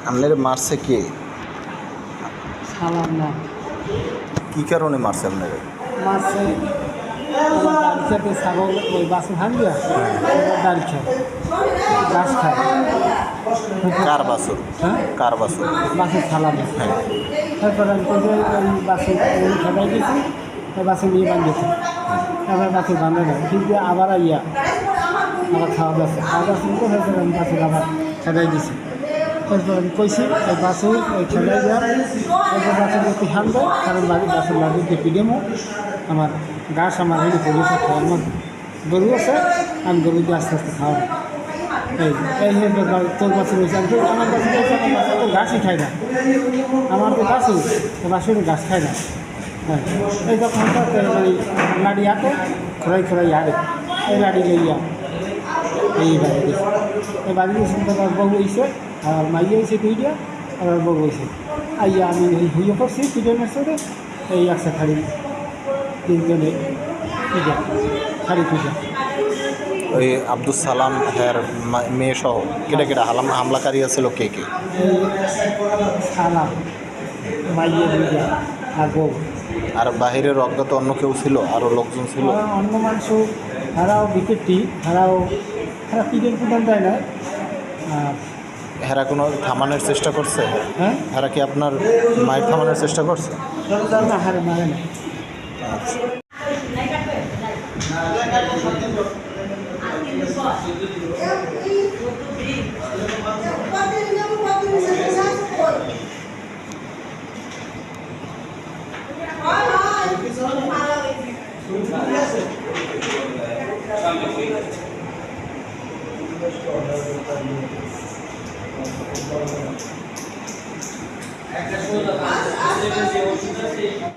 আপনার মারছে কে? সালাম না কি কারণে মারছে আপনারা? মারছে দাড়ি খেতে ছাগল ওই বাসে ভাঙিয়া দাড়ি খায় গাছ খায় কার বাসুর? হ্যাঁ কার বাসুর? বাসে সালাম হ্যাঁ। তারপরে আমি কোথায় ওই বাসে খেলায় গেছি ওই বাসে নিয়ে বাঁধিয়েছি আবার বাসে বাঁধে না কিন্তু আবার আইয়া আবার খাওয়া দাওয়া খাওয়া শুনতে হয়েছে আমি বাসে আবার খেলায় গেছি তারপর আমি কইছি ওই বাসে ওই খেলায় যাওয়া ওই বাসে একটু হান দেয় কারণ বাসের লাগিয়ে পিডেমো আমার গাছ আমার হেঁটে পড়েছে খাওয়ার মধ্যে গরু আছে আমি গরু দিয়ে আস্তে আস্তে খাওয়াবো এই এই তোর বাসে রয়েছে আমি তো আমার কাছে আমার বাসে তো গাছই খায় না আমার তো গাছও বাসের গাছ খায় না হ্যাঁ এই তখন ওই লাড়ি আঁকে খোড়াই খোড়াই আরে এই লাড়ি লইয়া এই বাড়ি গেছে এই বাড়ি গেছে তোমার বউ হয়েছে আর মাইয়া হয়েছে দুইটা আর বউ হয়েছে আইয়া আমি হইয়ে করছি পিডেমের সাথে এই একশো খালি তিনজনে পূজা খালি পূজা ওই আব্দুল সালাম হ্যার মেয়ে সহ কেটে কেটে হামলাকারী আছিল কে কে? এই সালাম মাইয়া দুইটা আর বউ আর বাহিরের অজ্ঞাত অন্য কেউ ছিল? আরও লোকজন ছিল? অন্য মানুষ তারাও বিকেটটি তারা পিডের প্রদান দেয় না আর হেরা কোনো থামানোর চেষ্টা করছে? হ্যাঁ হেরা কি আপনার মায়ের থামানোর চেষ্টা করছে? না হারে মারে না